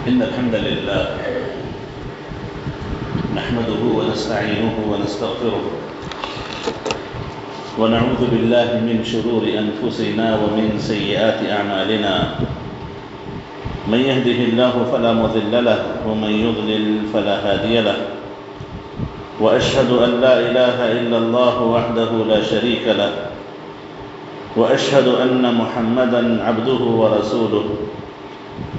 إن الحمد لله نحمده ونستعينه ونستغفره ونعوذ بالله من شرور أنفسنا ومن سيئات أعمالنا. من يهده الله فلا مضل له ومن يضلل فلا هادي له، وأشهد أن لا إله إلا الله وحده لا شريك له، وأشهد أن محمدًا عبده ورسوله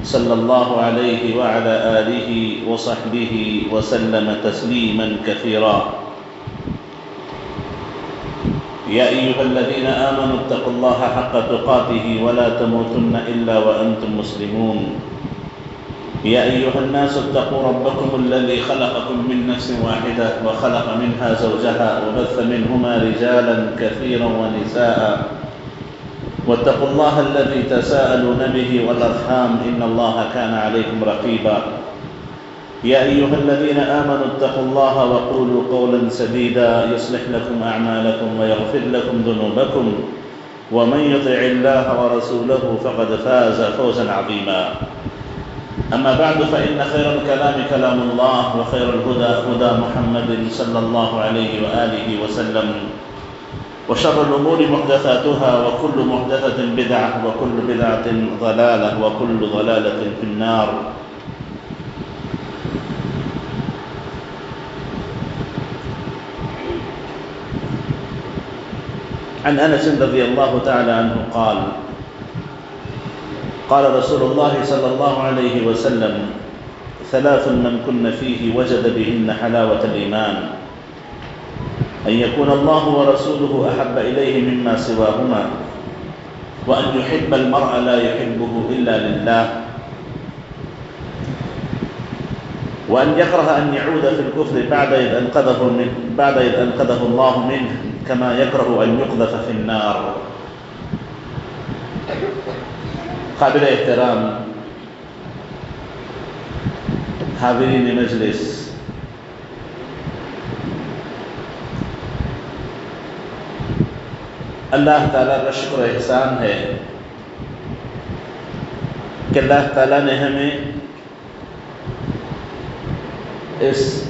صلى الله عليه وعلى آله وصحبه وسلم تسليمًا كثيرا. يا أيها الذين آمنوا اتقوا الله حق تقاته ولا تموتن إلا وأنتم مسلمون. يا أيها الناس اتقوا ربكم الذي خلقكم من نفس واحدة وخلق منها زوجها وبث منهما رجالا كثيرا ونساء، واتقوا الله الذي تساءلون به والأرحام إن الله كان عليكم رقيبا. يا أيها الذين آمنوا اتقوا الله وقولوا قولا سديدا يصلح لكم أعمالكم ويغفر لكم ذنوبكم، ومن يطع الله ورسوله فقد فاز فوزا عظيما. أما بعد، فإن خير الكلام كلام الله، وخير الهدى هدى محمد صلى الله عليه وآله وسلم، وشر الأمور محدثاتها، وكل محدثة بدعة، وكل بدعة ضلالة، وكل ضلالة في النار. عن أنس رضي الله تعالى عنه قال: قال رسول الله صلى الله عليه وسلم: ثلاث من كن فيه وجد بهن حلاوة الإيمان، أن يكون الله ورسوله أحب إليه مما سواهما، وأن يحب المرء لا يحبه إلا لله، وأن يكره أن يعود في الكفر بعد إذ أنقذه الله منه، كما يكره أن يقذف في النار. قابل احترام حاضرین مجلس، اللہ تعالیٰ کا شکر و احسان ہے کہ اللہ تعالیٰ نے ہمیں اس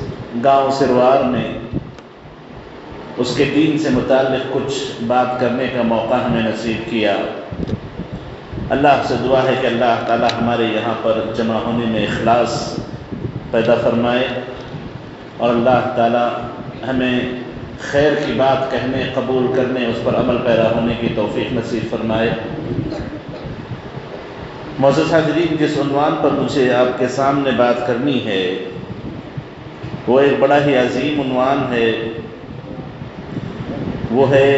گاؤں سروار میں اس کے دین سے متعلق کچھ بات کرنے کا موقع ہمیں نصیب کیا۔ اللہ سے دعا ہے کہ اللہ تعالیٰ ہمارے یہاں پر جمع ہونے میں اخلاص پیدا فرمائے، اور اللہ تعالیٰ ہمیں خیر کی بات کہنے، قبول کرنے، اس پر عمل پیرا ہونے کی توفیق نصیب فرمائے۔ معزز حاضرین، جس عنوان پر مجھے آپ کے سامنے بات کرنی ہے وہ ایک بڑا ہی عظیم عنوان ہے، وہ ہے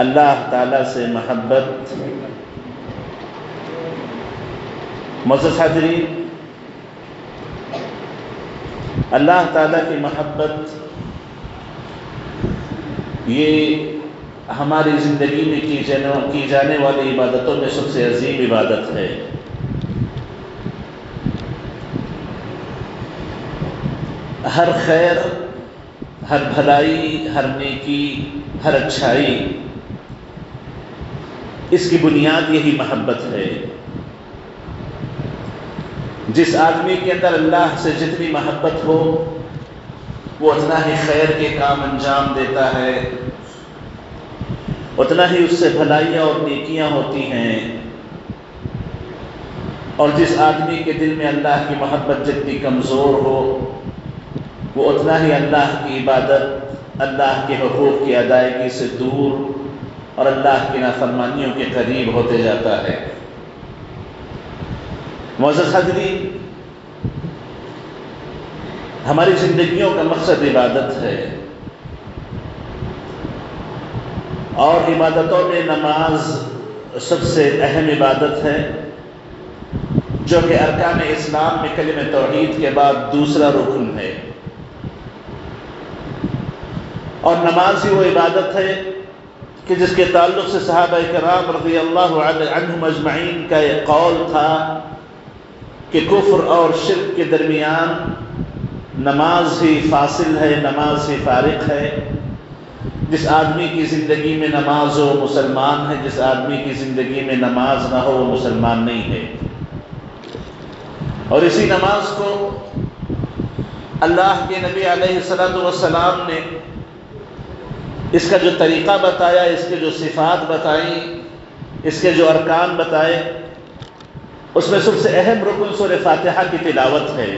اللہ تعالیٰ سے محبت۔ معزز حاضرین، اللہ تعالیٰ کی محبت یہ ہماری زندگی میں کی جانے والی عبادتوں میں سب سے عظیم عبادت ہے۔ ہر خیر، ہر بھلائی، ہر نیکی، ہر اچھائی، اس کی بنیاد یہی محبت ہے۔ جس آدمی کے اندر اللہ سے جتنی محبت ہو وہ اتنا ہی خیر کے کام انجام دیتا ہے، اتنا ہی اس سے بھلائیاں اور نیکیاں ہوتی ہیں، اور جس آدمی کے دل میں اللہ کی محبت جتنی کمزور ہو وہ اتنا ہی اللہ کی عبادت، اللہ کے حقوق کی ادائیگی سے دور اور اللہ کی نافرمانیوں کے قریب ہوتے جاتا ہے۔ معزز حاضرین، ہماری زندگیوں کا مقصد عبادت ہے، اور عبادتوں میں نماز سب سے اہم عبادت ہے، جو کہ ارکان اسلام میں کلمہ توحید کے بعد دوسرا رکن ہے۔ اور نماز ہی وہ عبادت ہے کہ جس کے تعلق سے صحابہ کرام رضی اللہ عنہم اجمعین کا ایک قول تھا کہ کفر اور شرک کے درمیان نماز ہی فاصل ہے، نماز ہی فارق ہے۔ جس آدمی کی زندگی میں نماز ہو مسلمان ہے، جس آدمی کی زندگی میں نماز نہ ہو وہ مسلمان نہیں ہے۔ اور اسی نماز کو اللہ کے نبی علیہ السلام نے اس کا جو طریقہ بتایا، اس کے جو صفات بتائیں، اس کے جو ارکان بتائے، اس میں سب سے اہم رکن سورہ فاتحہ کی تلاوت ہے۔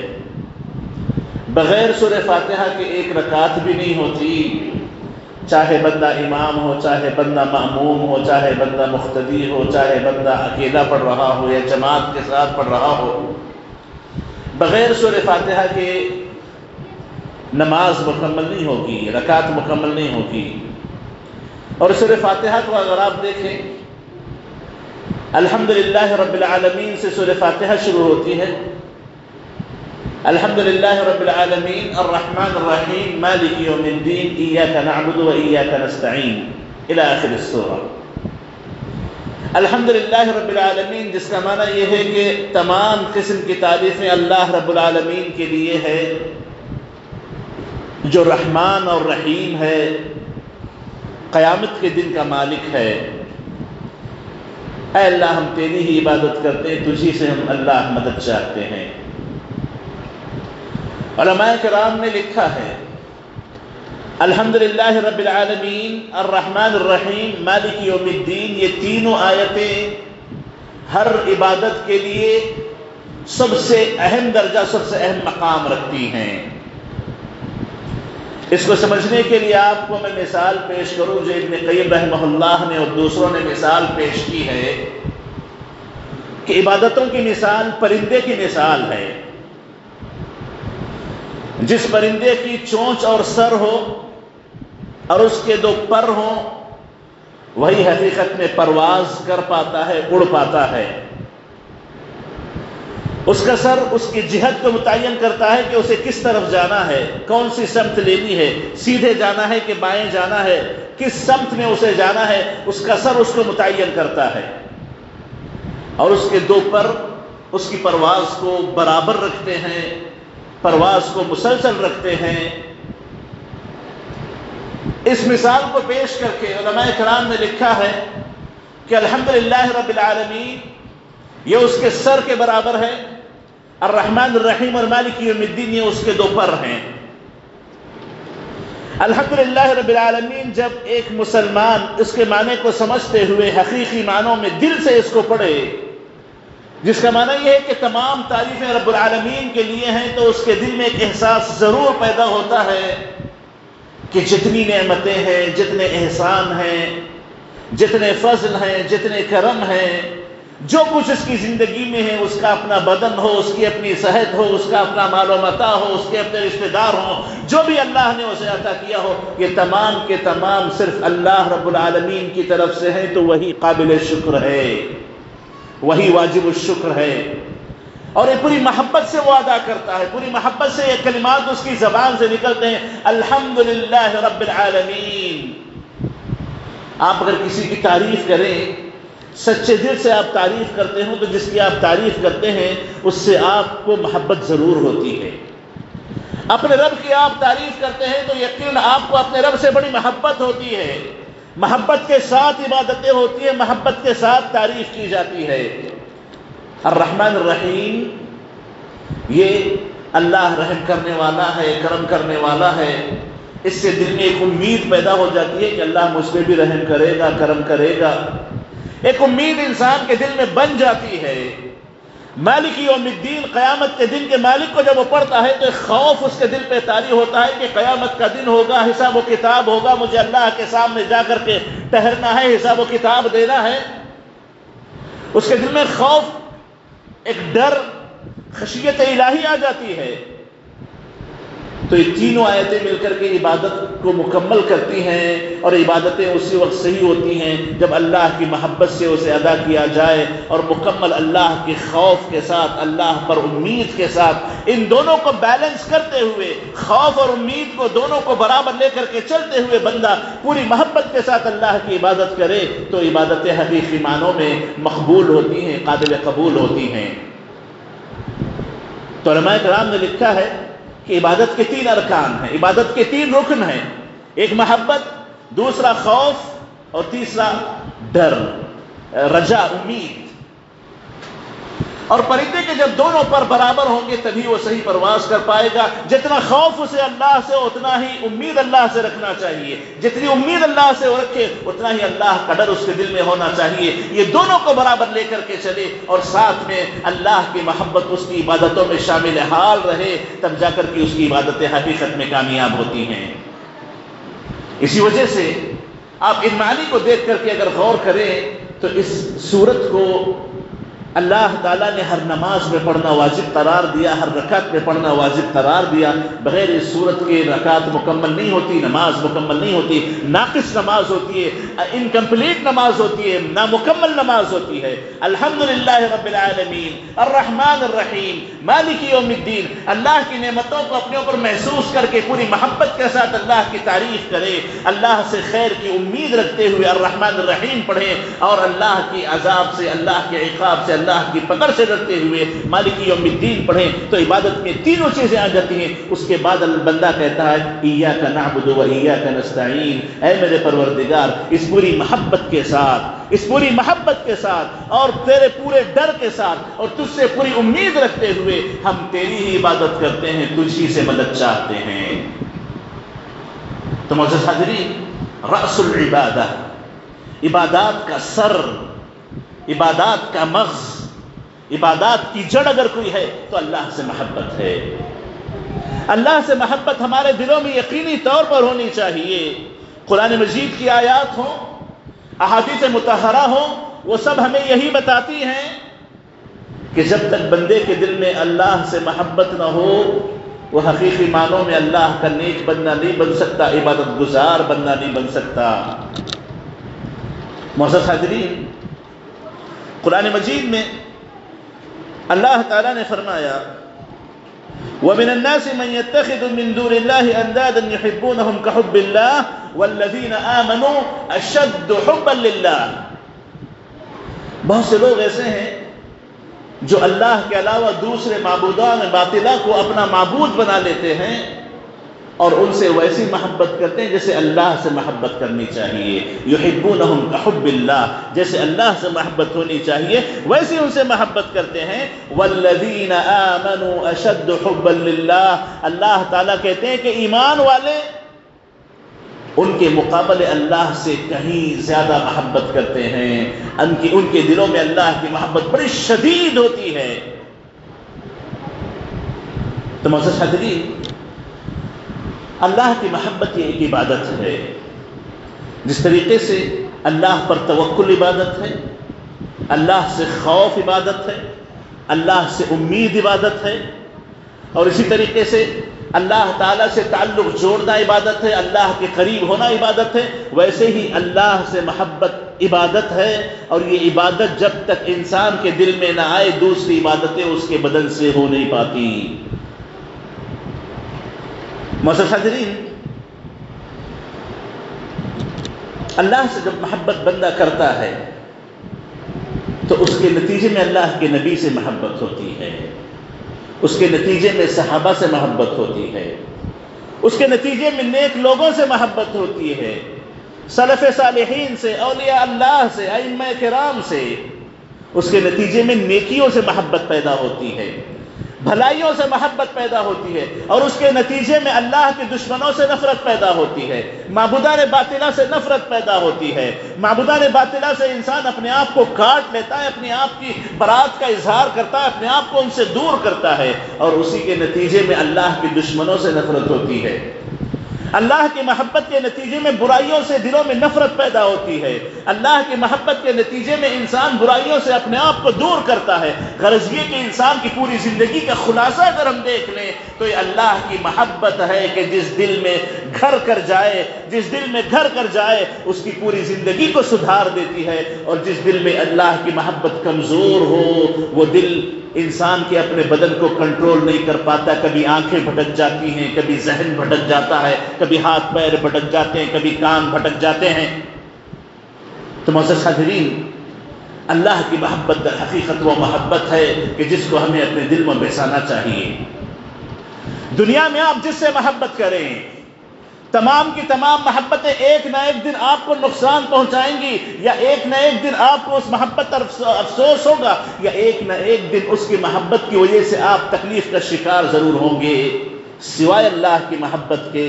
بغیر سورہ فاتحہ کے ایک رکعت بھی نہیں ہوتی، چاہے بندہ امام ہو، چاہے بندہ مأموم ہو، چاہے بندہ مقتدی ہو، چاہے بندہ اکیلا پڑھ رہا ہو یا جماعت کے ساتھ پڑھ رہا ہو، بغیر سورہ فاتحہ کے نماز مکمل نہیں ہوگی، رکعت مکمل نہیں ہوگی۔ اور سورہ فاتحہ کو اگر آپ دیکھیں، الحمدللہ رب العالمین سے سورہ فاتحہ شروع ہوتی ہے۔ الحمدللہ رب العالمین الرحمن الرحیم مالک یوم الدین ایاک نعبد و ایاک نستعین الی آخر السورہ۔ الحمدللہ رب العالمین جس کا معنی یہ ہے کہ تمام قسم کی تعریفیں اللہ رب العالمین کے لیے ہے، جو رحمان اور رحیم ہے، قیامت کے دن کا مالک ہے۔ اے اللہ ہم تیری ہی عبادت کرتے ہیں، تجھی سے ہم اللہ مدد چاہتے ہیں۔ علماء کرام نے لکھا ہے الحمدللہ رب العالمین الرحمن الرحیم مالک یوم الدین، یہ تینوں آیتیں ہر عبادت کے لیے سب سے اہم درجہ، سب سے اہم مقام رکھتی ہیں۔ اس کو سمجھنے کے لیے آپ کو میں مثال پیش کروں جو ابن قیم رحمہ اللہ نے اور دوسروں نے مثال پیش کی ہے کہ عبادتوں کی مثال پرندے کی مثال ہے۔ جس پرندے کی چونچ اور سر ہو اور اس کے دو پر ہوں، وہی حقیقت میں پرواز کر پاتا ہے، اڑ پاتا ہے۔ اس کا سر اس کی جہت کو متعین کرتا ہے کہ اسے کس طرف جانا ہے، کون سی سمت لینی ہے، سیدھے جانا ہے کہ بائیں جانا ہے، کس سمت میں اسے جانا ہے، اس کا سر اس کو متعین کرتا ہے۔ اور اس کے دو پر اس کی پرواز کو برابر رکھتے ہیں، پرواز کو مسلسل رکھتے ہیں۔ اس مثال کو پیش کر کے علماء کرام نے لکھا ہے کہ الحمدللہ رب العالمین یہ اس کے سر کے برابر ہے، الرحمن الرحیم اور مالک یوم الدین یہ اس کے دو پر ہیں۔ الحمدللہ رب العالمین جب ایک مسلمان اس کے معنی کو سمجھتے ہوئے حقیقی معنوں میں دل سے اس کو پڑھے، جس کا معنی یہ ہے کہ تمام تعریفیں رب العالمین کے لیے ہیں، تو اس کے دل میں ایک احساس ضرور پیدا ہوتا ہے کہ جتنی نعمتیں ہیں، جتنے احسان ہیں، جتنے فضل ہیں، جتنے کرم ہیں، جو کچھ اس کی زندگی میں ہے، اس کا اپنا بدن ہو، اس کی اپنی صحت ہو، اس کا اپنا مال و متاع ہو، اس کے اپنے رشتہ دار ہوں، جو بھی اللہ نے اسے عطا کیا ہو، یہ تمام کے تمام صرف اللہ رب العالمین کی طرف سے ہیں، تو وہی قابل شکر ہے، وہی واجب الشکر ہے۔ اور یہ پوری محبت سے وہ ادا کرتا ہے، پوری محبت سے یہ کلمات اس کی زبان سے نکلتے ہیں، الحمدللہ رب العالمین۔ آپ اگر کسی کی تعریف کریں، سچے دل سے آپ تعریف کرتے ہوں، تو جس کی آپ تعریف کرتے ہیں اس سے آپ کو محبت ضرور ہوتی ہے۔ اپنے رب کی آپ تعریف کرتے ہیں تو یقیناً آپ کو اپنے رب سے بڑی محبت ہوتی ہے، محبت کے ساتھ عبادتیں ہوتی ہیں، محبت کے ساتھ تعریف کی جاتی ہے۔ الرحمن الرحیم، یہ اللہ رحم کرنے والا ہے، کرم کرنے والا ہے۔ اس سے دل میں ایک امید پیدا ہو جاتی ہے کہ اللہ مجھ پہ بھی رحم کرے گا، کرم کرے گا۔ ایک امید انسان کے دل میں بن جاتی ہے۔ مالک یوم الدین، قیامت کے دن کے مالک کو جب وہ پڑھتا ہے تو ایک خوف اس کے دل پہ طاری ہوتا ہے کہ قیامت کا دن ہوگا، حساب و کتاب ہوگا، مجھے اللہ کے سامنے جا کر کے ٹھہرنا ہے، حساب و کتاب دینا ہے۔ اس کے دل میں خوف، ایک ڈر، خشیت الہی آ جاتی ہے۔ تو یہ تینوں آیتیں مل کر کے عبادت کو مکمل کرتی ہیں، اور عبادتیں اسی وقت صحیح ہوتی ہیں جب اللہ کی محبت سے اسے ادا کیا جائے، اور مکمل اللہ کے خوف کے ساتھ، اللہ پر امید کے ساتھ، ان دونوں کو بیلنس کرتے ہوئے، خوف اور امید کو دونوں کو برابر لے کر کے چلتے ہوئے بندہ پوری محبت کے ساتھ اللہ کی عبادت کرے تو عبادتیں حقیقی معنوں میں مقبول ہوتی ہیں، قابل قبول ہوتی ہیں۔ تو علماء کرام نے لکھا ہے کہ عبادت کے تین ارکان ہیں، عبادت کے تین رکن ہیں، ایک محبت، دوسرا خوف، اور تیسرا ڈر، رجا، امید۔ اور پرندے کے جب دونوں پر برابر ہوں گے تبھی وہ صحیح پرواز کر پائے گا۔ جتنا خوف اسے اللہ سے اتنا ہی امید اللہ سے رکھنا چاہیے، جتنی امید اللہ سے وہ رکھے اتنا ہی اللہ کا ڈر اس کے دل میں ہونا چاہیے۔ یہ دونوں کو برابر لے کر کے چلے اور ساتھ میں اللہ کی محبت اس کی عبادتوں میں شامل حال رہے، تب جا کر کے اس کی عبادتیں حقیقت میں کامیاب ہوتی ہیں۔ اسی وجہ سے آپ ان معنی کو دیکھ کر کے اگر غور کریں تو اس سورت کو اللہ تعالیٰ نے ہر نماز میں پڑھنا واجب قرار دیا، ہر رکعت میں پڑھنا واجب قرار دیا۔ بغیر اس سورت کے رکعت مکمل نہیں ہوتی، نماز مکمل نہیں ہوتی، ناقص نماز ہوتی ہے، انکمپلیٹ نماز ہوتی ہے، نامکمل نماز ہوتی ہے۔ الحمدللہ رب العالمین الرحمن الرحیم مالک یوم الدین، اللہ کی نعمتوں کو اپنے اوپر محسوس کر کے پوری محبت کے ساتھ اللہ کی تعریف کرے، اللہ سے خیر کی امید رکھتے ہوئے الرحمن الرحیم پڑھیں، اور اللہ کی عذاب سے، اللہ کے عقاب سے، اللہ کی پکڑ سے ڈرتے ہوئے مالک یوم الدین پڑھیں، تو عبادت میں تینوں چیزیں آ جاتی ہیں۔ اس کے بعد بندہ کہتا ہے ایاک نعبد و ایاک نستعین، اے میرے پروردگار اس پوری محبت کے ساتھ، اس پوری محبت کے ساتھ اور تیرے پورے ڈر کے ساتھ اور تجھ سے پوری امید رکھتے ہوئے ہم تیری ہی عبادت کرتے ہیں، تجھ ہی سے مدد چاہتے ہیں۔ تو معزز حاضرین، رأس العبادہ، عبادات کا سر، عبادات کا مغز، عبادات کی جڑ اگر کوئی ہے تو اللہ سے محبت ہے۔ اللہ سے محبت ہمارے دلوں میں یقینی طور پر ہونی چاہیے۔ قرآن مجید کی آیات ہوں، احادیث مطہرہ ہوں، وہ سب ہمیں یہی بتاتی ہیں کہ جب تک بندے کے دل میں اللہ سے محبت نہ ہو وہ حقیقی معنوں میں اللہ کا نیک بندہ نہیں بن سکتا، عبادت گزار بندہ نہیں بن سکتا۔ معزز حاضرین، قرآن مجید میں اللہ تعالیٰ نے فرمایا وَمِنَ النَّاسِ مَنْ يَتَّخِذُ مِن دُونِ اللَّهِ أَنْدَادًا يُحِبُّونَهُمْ كَحُبِّ اللَّهِ وَالَّذِينَ آمَنُوا أَشَدُّ حُبًّا لِلَّهِ۔ بہت سے لوگ ایسے ہیں جو اللہ کے علاوہ دوسرے معبودان باطلہ کو اپنا معبود بنا لیتے ہیں اور ان سے ویسی محبت کرتے ہیں جیسے اللہ سے محبت کرنی چاہیے۔ یحبونہم کحب اللہ، جیسے اللہ سے محبت ہونی چاہیے ویسی ان سے محبت کرتے ہیں۔ والذین آمنوا اشد حبا للہ، اللہ تعالیٰ کہتے ہیں کہ ایمان والے ان کے مقابلے اللہ سے کہیں زیادہ محبت کرتے ہیں، ان کے دلوں میں اللہ کی محبت بڑی شدید ہوتی ہے۔ تو معزز حاضرین، اللہ کی محبت یہ ایک عبادت ہے۔ جس طریقے سے اللہ پر توکل عبادت ہے، اللہ سے خوف عبادت ہے، اللہ سے امید عبادت ہے، اور اسی طریقے سے اللہ تعالیٰ سے تعلق جوڑنا عبادت ہے، اللہ کے قریب ہونا عبادت ہے، ویسے ہی اللہ سے محبت عبادت ہے۔ اور یہ عبادت جب تک انسان کے دل میں نہ آئے دوسری عبادتیں اس کے بدن سے ہو نہیں پاتی۔ معزز حاضرین، اللہ سے جب محبت بندہ کرتا ہے تو اس کے نتیجے میں اللہ کے نبی سے محبت ہوتی ہے، اس کے نتیجے میں صحابہ سے محبت ہوتی ہے، اس کے نتیجے میں نیک لوگوں سے محبت ہوتی ہے، سلف صالحین سے، اولیاء اللہ سے، ائمہ کرام سے۔ اس کے نتیجے میں نیکیوں سے محبت پیدا ہوتی ہے، بھلائیوں سے محبت پیدا ہوتی ہے، اور اس کے نتیجے میں اللہ کے دشمنوں سے نفرت پیدا ہوتی ہے، معبودان باطلہ سے نفرت پیدا ہوتی ہے۔ معبودان باطلہ سے انسان اپنے آپ کو کاٹ لیتا ہے، اپنے آپ کی برات کا اظہار کرتا ہے، اپنے آپ کو ان سے دور کرتا ہے، اور اسی کے نتیجے میں اللہ کے دشمنوں سے نفرت ہوتی ہے۔ اللہ کی محبت کے نتیجے میں برائیوں سے دلوں میں نفرت پیدا ہوتی ہے، اللہ کی محبت کے نتیجے میں انسان برائیوں سے اپنے آپ کو دور کرتا ہے۔ غرض یہ کہ انسان کی پوری زندگی کا خلاصہ اگر ہم دیکھ لیں تو یہ اللہ کی محبت ہے کہ جس دل میں گھر کر جائے، جس دل میں گھر کر جائے اس کی پوری زندگی کو سدھار دیتی ہے، اور جس دل میں اللہ کی محبت کمزور ہو وہ دل انسان کے اپنے بدن کو کنٹرول نہیں کر پاتا، کبھی آنکھیں بھٹک جاتی ہیں، کبھی ذہن بھٹک جاتا ہے، کبھی ہاتھ پیر بھٹک جاتے ہیں، کبھی کان بھٹک جاتے ہیں۔ تو معزز حاضرین، اللہ کی محبت در حقیقت وہ محبت ہے کہ جس کو ہمیں اپنے دل میں بسانا چاہیے۔ دنیا میں آپ جس سے محبت کریں، تمام کی تمام محبتیں ایک نہ ایک دن آپ کو نقصان پہنچائیں گی، یا ایک نہ ایک دن آپ کو اس محبت پر افسوس ہوگا، یا ایک نہ ایک دن اس کی محبت کی وجہ سے آپ تکلیف کا شکار ضرور ہوں گے، سوائے اللہ کی محبت کے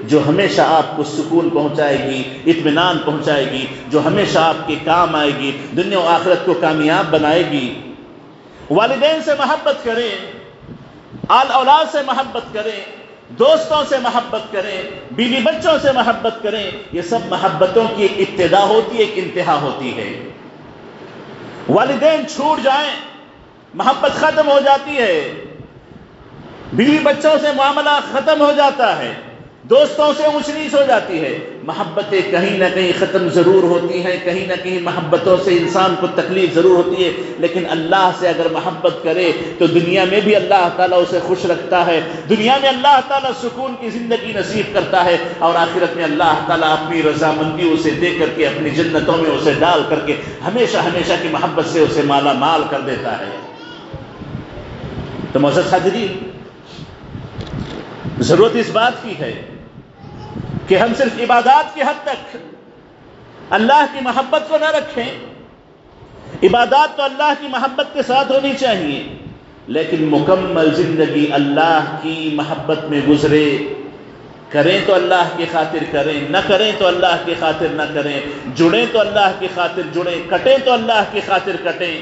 جو ہمیشہ آپ کو سکون پہنچائے گی، اطمینان پہنچائے گی، جو ہمیشہ آپ کے کام آئے گی، دنیا و آخرت کو کامیاب بنائے گی۔ والدین سے محبت کریں، آل اولاد سے محبت کریں، دوستوں سے محبت کریں، بیوی بچوں سے محبت کریں، یہ سب محبتوں کی ایک ابتدا ہوتی ہے، ایک انتہا ہوتی ہے۔ والدین چھوٹ جائیں محبت ختم ہو جاتی ہے، بیوی بچوں سے معاملہ ختم ہو جاتا ہے، دوستوں سے اونچ نیچ ہو جاتی ہے، محبتیں کہیں نہ کہیں ختم ضرور ہوتی ہیں، کہیں نہ کہیں محبتوں سے انسان کو تکلیف ضرور ہوتی ہے، لیکن اللہ سے اگر محبت کرے تو دنیا میں بھی اللہ تعالیٰ اسے خوش رکھتا ہے، دنیا میں اللہ تعالیٰ سکون کی زندگی نصیب کرتا ہے، اور آخرت میں اللہ تعالیٰ اپنی رضامندی اسے دے کر کے اپنی جنتوں میں اسے ڈال کر کے ہمیشہ ہمیشہ کی محبت سے اسے مالا مال کر دیتا ہے۔ تو معزز حاضرین، ضرورت اس بات کی ہے کہ ہم صرف عبادات کی حد تک اللہ کی محبت کو نہ رکھیں، عبادات تو اللہ کی محبت کے ساتھ ہونی چاہیے، لیکن مکمل زندگی اللہ کی محبت میں گزرے، کریں تو اللہ کی خاطر کریں، نہ کریں تو اللہ کی خاطر نہ کریں، جڑیں تو اللہ کی خاطر جڑیں، کٹیں تو اللہ کی خاطر کٹیں۔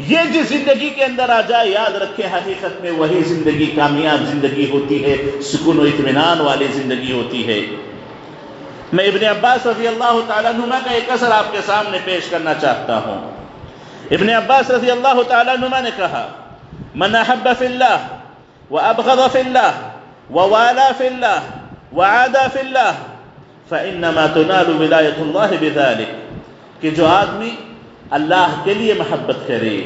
یہ جس زندگی کے اندر آ جائے، یاد رکھیں حقیقت میں وہی زندگی کامیاب زندگی ہوتی ہے، سکون و اطمینان والی زندگی ہوتی ہے۔ میں ابن عباس رضی اللہ تعالیٰ عنہما کا ایک اثر آپ کے سامنے پیش کرنا چاہتا ہوں۔ ابن عباس رضی اللہ تعالیٰ عنہما نے کہا: من احب فی اللہ وابغض فی اللہ ووالا فی اللہ وعادى فی اللہ فانما تنال ولایت اللہ بذلک، کہ جو آدمی اللہ کے لیے محبت کرے،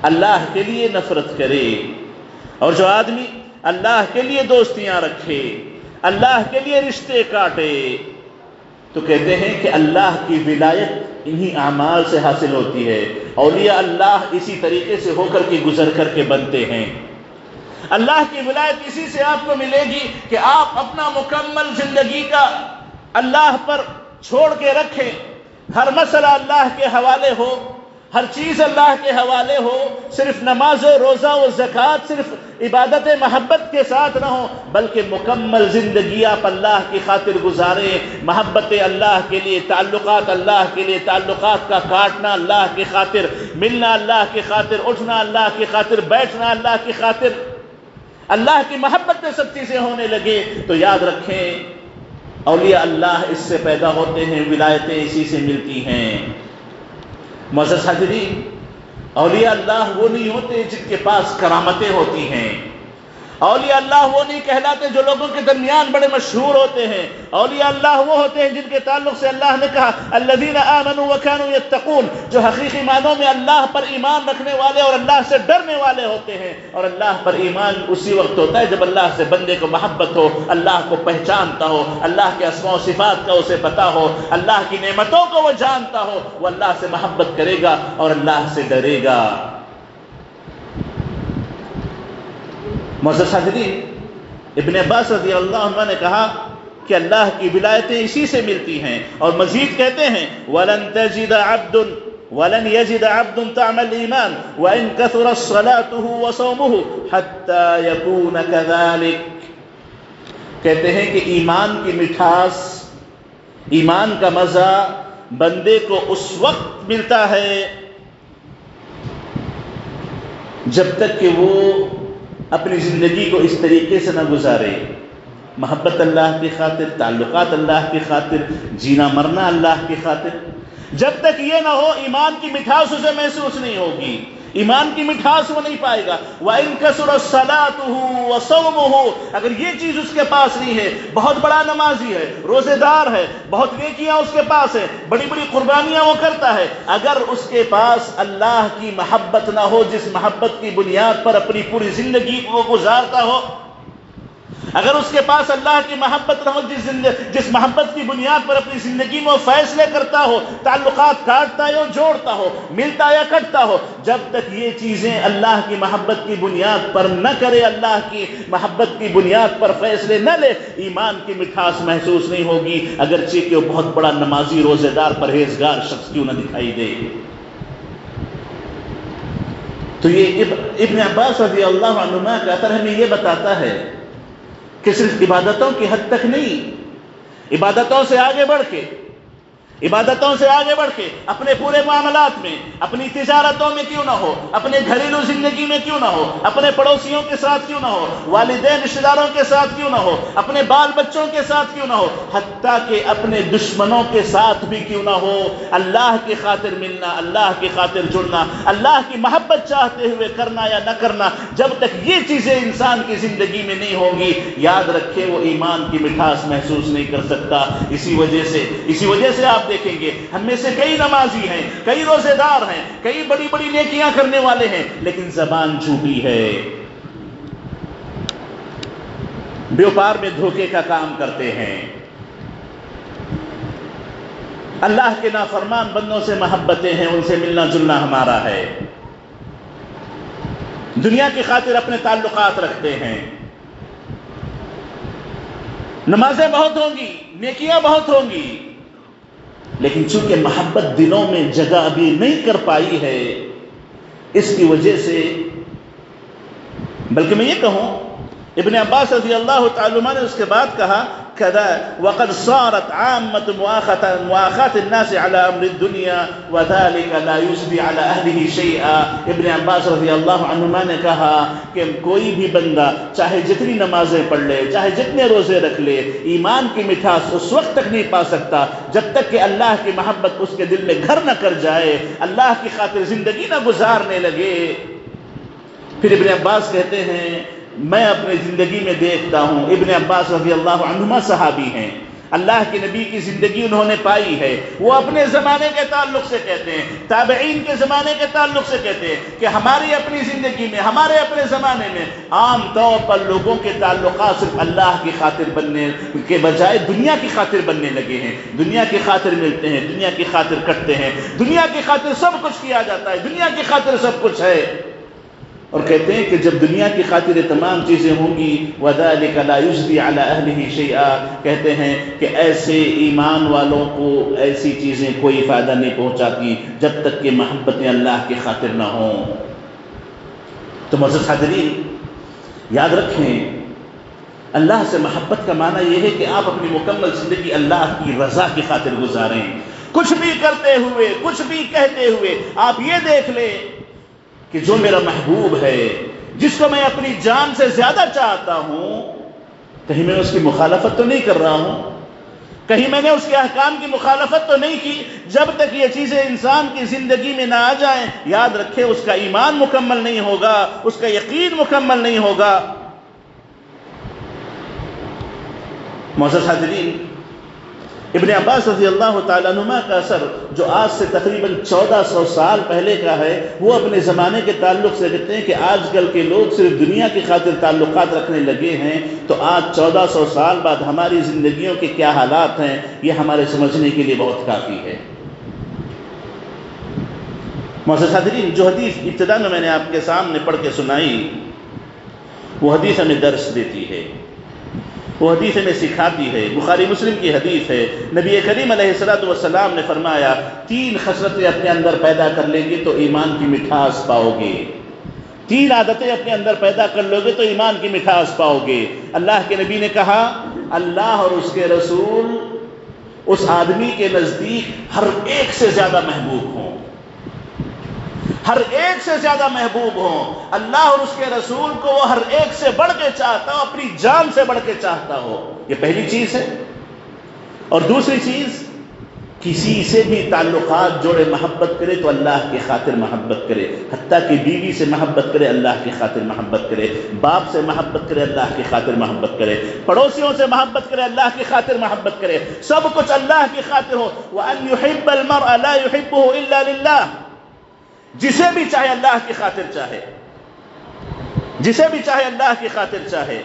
اللہ کے لیے نفرت کرے، اور جو آدمی اللہ کے لیے دوستیاں رکھے، اللہ کے لیے رشتے کاٹے، تو کہتے ہیں کہ اللہ کی ولایت انہی اعمال سے حاصل ہوتی ہے۔ اولیاء اللہ اسی طریقے سے ہو کر کے گزر کر کے بنتے ہیں۔ اللہ کی ولایت اسی سے آپ کو ملے گی کہ آپ اپنا مکمل زندگی کا اللہ پر چھوڑ کے رکھیں، ہر مسئلہ اللہ کے حوالے ہو، ہر چیز اللہ کے حوالے ہو، صرف نماز و روزہ و زکوٰۃ صرف عبادت محبت کے ساتھ نہ ہو، بلکہ مکمل زندگی آپ اللہ کی خاطر گزاریں، محبت اللہ کے لیے، تعلقات اللہ کے لیے، تعلقات کا کاٹنا اللہ کی خاطر، ملنا اللہ کی خاطر، اٹھنا اللہ کی خاطر، بیٹھنا اللہ کی خاطر، اللہ کی محبت میں سب چیزیں ہونے لگے تو یاد رکھیں اولیاء اللہ اس سے پیدا ہوتے ہیں، ولایتیں اسی سے ملتی ہیں۔ معزز حاضرین، اولیاء اللہ وہ نہیں ہوتے جن کے پاس کرامتیں ہوتی ہیں، اولیاء اللہ وہ نہیں کہلاتے جو لوگوں کے درمیان بڑے مشہور ہوتے ہیں، اولیاء اللہ وہ ہوتے ہیں جن کے تعلق سے اللہ نے کہا الذین آمنوا وکانوا یتقون، جو حقیقی معنوں میں اللہ پر ایمان رکھنے والے اور اللہ سے ڈرنے والے ہوتے ہیں۔ اور اللہ پر ایمان اسی وقت ہوتا ہے جب اللہ سے بندے کو محبت ہو، اللہ کو پہچانتا ہو، اللہ کے اسماء و صفات کا اسے پتہ ہو، اللہ کی نعمتوں کو وہ جانتا ہو، وہ اللہ سے محبت کرے گا اور اللہ سے ڈرے گا۔ معزز حاضرین، ابن عباس رضی اللہ عنہ نے کہا کہ اللہ کی ولایتیں اسی سے ملتی ہیں، اور مزید کہتے ہیں وَلَن تَجِدَ عَبْدٌ وَلَن يَجِدَ عَبْدٌ طَعْمَ الْإِيمَانِ وَإِن كَثُرَتْ صَلَاتُهُ وَصَوْمُهُ حَتَّى يَكُونَ كَذَلِكَ، کہتے ہیں کہ ایمان کی مٹھاس، ایمان کا مزہ بندے کو اس وقت ملتا ہے جب تک کہ وہ اپنی زندگی کو اس طریقے سے نہ گزارے، محبت اللہ کی خاطر، تعلقات اللہ کی خاطر، جینا مرنا اللہ کی خاطر، جب تک یہ نہ ہو ایمان کی مٹھاس اسے محسوس نہیں ہوگی، ایمان کی مٹھاس وہ نہیں پائے گا۔ وَإِن كَثُرَتْ صَلَاتُهُ وَصَوْمُهُ، اگر یہ چیز اس کے پاس نہیں ہے، بہت بڑا نمازی ہے، روزے دار ہے، بہت نیکیاں اس کے پاس ہے، بڑی بڑی قربانیاں وہ کرتا ہے، اگر اس کے پاس اللہ کی محبت نہ ہو جس محبت کی بنیاد پر اپنی پوری زندگی کو گزارتا ہو، اگر اس کے پاس اللہ کی محبت نہ ہو، جس محبت کی بنیاد پر اپنی زندگی میں وہ فیصلے کرتا ہو، تعلقات کاٹتا یا جوڑتا ہو، ملتا یا کٹتا ہو، جب تک یہ چیزیں اللہ کی محبت کی بنیاد پر نہ کرے، اللہ کی محبت کی بنیاد پر فیصلے نہ لے، ایمان کی مٹھاس محسوس نہیں ہوگی، اگرچہ کہ وہ بہت بڑا نمازی، روزے دار، پرہیزگار شخص کیوں نہ دکھائی دے۔ تو یہ ابن عباس رضی اللہ عنہما کا اثر ہمیں یہ بتاتا ہے کہ صرف عبادتوں کی حد تک نہیں، عبادتوں سے آگے بڑھ کے اپنے پورے معاملات میں، اپنی تجارتوں میں کیوں نہ ہو، اپنے گھریلو زندگی میں کیوں نہ ہو، اپنے پڑوسیوں کے ساتھ کیوں نہ ہو، والدین رشتہ داروں کے ساتھ کیوں نہ ہو، اپنے بال بچوں کے ساتھ کیوں نہ ہو، حتیٰ کہ اپنے دشمنوں کے ساتھ بھی کیوں نہ ہو، اللہ کی خاطر ملنا، اللہ کی خاطر جڑنا، اللہ کی محبت چاہتے ہوئے کرنا یا نہ کرنا، جب تک یہ چیزیں انسان کی زندگی میں نہیں ہوں گی، یاد رکھے وہ ایمان کی مٹھاس محسوس نہیں کر سکتا۔ اسی وجہ سے آپ دیکھیں گے ہم میں سے کئی نمازی ہیں، کئی روزے دار ہیں، کئی بڑی بڑی نیکیاں کرنے والے ہیں، لیکن زبان جھوٹی ہے، بیوپار میں دھوکے کا کام کرتے ہیں، اللہ کے نافرمان بندوں سے محبتیں ہیں، ان سے ملنا جلنا ہمارا ہے، دنیا کی خاطر اپنے تعلقات رکھتے ہیں، نمازیں بہت ہوں گی، نیکیاں بہت ہوں گی، لیکن چونکہ محبت دلوں میں جگہ ابھی نہیں کر پائی ہے، اس کی وجہ سے، بلکہ میں یہ کہوں ابن عباس رضی اللہ تعالی عنہ نے اس کے بعد کہا وَقَدْ صَارَتْ عَامَّةُ مُؤَاخَاةِ النَّاسِ عَلَى أَمْرِ الدُّنْيَا وَذَلِكَ لَا يُجْدِي عَلَى أَهْلِهِ شَيْئًا۔ ابن عباس رضی اللہ عنہما نے کہا کہ کوئی بھی بندہ چاہے جتنی نمازیں پڑھ لے، چاہے جتنے روزے رکھ لے، ایمان کی مٹھاس اس وقت تک نہیں پا سکتا جب تک کہ اللہ کی محبت اس کے دل میں گھر نہ کر جائے، اللہ کی خاطر زندگی نہ گزارنے لگے۔ پھر ابن عباس کہتے ہیں میں اپنی زندگی میں دیکھتا ہوں، ابن عباس رضی اللہ عنہما صحابی ہیں، اللہ کے نبی کی زندگی انہوں نے پائی ہے، وہ اپنے زمانے کے تعلق سے کہتے ہیں، تابعین کے زمانے کے تعلق سے کہتے ہیں کہ ہماری اپنی زندگی میں، ہمارے اپنے زمانے میں عام طور پر لوگوں کے تعلقات صرف اللہ کی خاطر بننے کے بجائے دنیا کی خاطر بننے لگے ہیں، دنیا کی خاطر ملتے ہیں، دنیا کی خاطر کٹتے ہیں، دنیا کی خاطر سب کچھ کیا جاتا ہے، دنیا کی خاطر سب کچھ ہے، اور کہتے ہیں کہ جب دنیا کی خاطر تمام چیزیں ہوں گی وَذَلِكَ لَا يُجْدِي عَلَى أَهْلِهِ شَيْئًا، کہتے ہیں کہ ایسے ایمان والوں کو ایسی چیزیں کوئی فائدہ نہیں پہنچاتی جب تک کہ محبتیں اللہ کی خاطر نہ ہوں۔ تو معزز حاضرین یاد رکھیں، اللہ سے محبت کا معنی یہ ہے کہ آپ اپنی مکمل زندگی اللہ کی رضا کی خاطر گزاریں، کچھ بھی کرتے ہوئے، کچھ بھی کہتے ہوئے آپ یہ دیکھ لیں کہ جو میرا محبوب ہے، جس کو میں اپنی جان سے زیادہ چاہتا ہوں، کہیں میں اس کی مخالفت تو نہیں کر رہا ہوں، کہیں میں نے اس کے احکام کی مخالفت تو نہیں کی۔ جب تک یہ چیزیں انسان کی زندگی میں نہ آ جائیں، یاد رکھے اس کا ایمان مکمل نہیں ہوگا، اس کا یقین مکمل نہیں ہوگا۔ معزز حاضرین، ابن عباس رضی اللہ تعالیٰ عنہ کا اثر جو آج سے تقریباً 1400 سال پہلے کا ہے، وہ اپنے زمانے کے تعلق سے کہتے ہیں کہ آج کل کے لوگ صرف دنیا کی خاطر تعلقات رکھنے لگے ہیں، تو آج 1400 سال بعد ہماری زندگیوں کے کیا حالات ہیں، یہ ہمارے سمجھنے کے لیے بہت کافی ہے۔ معزز حاضرین، جو حدیث ابتدا میں نے آپ کے سامنے پڑھ کے سنائی، وہ حدیث ہمیں درس دیتی ہے، وہ حدیث ہمیں سکھاتی ہے، بخاری مسلم کی حدیث ہے۔ نبی کریم علیہ السلام نے فرمایا 3 خصلتیں اپنے اندر پیدا کر لیں گے تو ایمان کی مٹھاس پاؤ گے، 3 عادتیں اپنے اندر پیدا کر لو گے تو ایمان کی مٹھاس پاؤ گے۔ اللہ کے نبی نے کہا اللہ اور اس کے رسول اس آدمی کے نزدیک ہر ایک سے زیادہ محبوب ہوں، ہر ایک سے زیادہ محبوب ہوں، اللہ اور اس کے رسول کو وہ ہر ایک سے بڑھ کے چاہتا ہو، اپنی جان سے بڑھ کے چاہتا ہو، یہ پہلی چیز ہے۔ اور دوسری چیز، کسی سے بھی تعلقات جوڑے محبت کرے تو اللہ کی خاطر محبت کرے، حتیٰ کہ بیوی سے محبت کرے اللہ کی خاطر محبت کرے، باپ سے محبت کرے اللہ کی خاطر محبت کرے، پڑوسیوں سے محبت کرے اللہ کی خاطر محبت کرے، سب کچھ اللہ کی خاطر ہو۔ وَأَنْ يُحِبَّ الْمَرْءَ لَا يُحِبُّهُ إِلَّا لِلَّهِ، جسے بھی چاہے اللہ کی خاطر چاہے، جسے بھی چاہے اللہ کی خاطر چاہے۔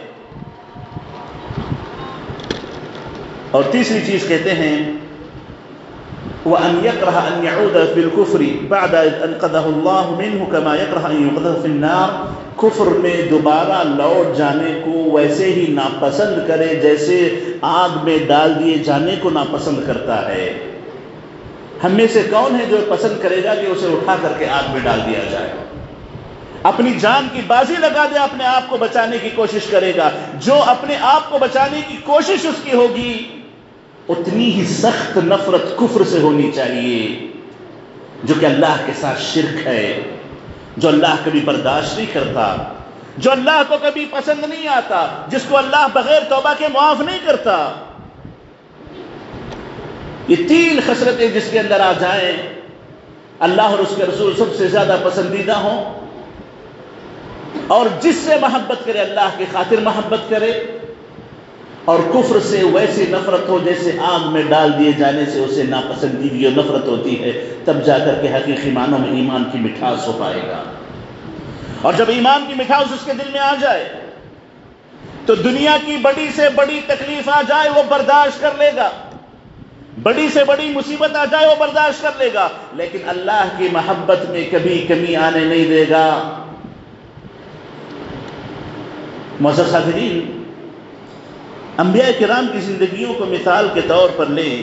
اور تیسری چیز کہتے ہیں وَأَنْ يَكْرَهَ أَنْ يَعُودَ فِي الْكُفْرِ بَعْدَ إِذْ أَنْقَذَهُ اللَّهُ مِنْهُ كَمَا يَكْرَهَ أَنْ يُقْذَفَ فِي النَّارِ، کفر میں دوبارہ لوٹ جانے کو ویسے ہی ناپسند کرے جیسے آگ میں ڈال دیے جانے کو ناپسند کرتا ہے۔ ہم میں سے کون ہے جو پسند کرے گا کہ اسے اٹھا کر کے آگ میں ڈال دیا جائے؟ اپنی جان کی بازی لگا دے، اپنے آپ کو بچانے کی کوشش کرے گا۔ جو اپنے آپ کو بچانے کی کوشش اس کی ہوگی، اتنی ہی سخت نفرت کفر سے ہونی چاہیے، جو کہ اللہ کے ساتھ شرک ہے، جو اللہ کبھی برداشت نہیں کرتا، جو اللہ کو کبھی پسند نہیں آتا، جس کو اللہ بغیر توبہ کے معاف نہیں کرتا۔ یہ تین خصلتیں جس کے اندر آ جائیں، اللہ اور اس کے رسول سب سے زیادہ پسندیدہ ہوں، اور جس سے محبت کرے اللہ کی خاطر محبت کرے، اور کفر سے ویسی نفرت ہو جیسے آگ میں ڈال دیے جانے سے اسے ناپسندیدگی اور نفرت ہوتی ہے، تب جا کر کے حقیقی معنوں میں ایمان کی مٹھاس ہو پائے گا۔ اور جب ایمان کی مٹھاس اس کے دل میں آ جائے تو دنیا کی بڑی سے بڑی تکلیف آ جائے وہ برداشت کر لے گا، بڑی سے بڑی مصیبت آ جائے وہ برداشت کر لے گا، لیکن اللہ کی محبت میں کبھی کمی آنے نہیں دے گا۔ معزز حاضرین، انبیاء کرام کی زندگیوں کو مثال کے طور پر لیں۔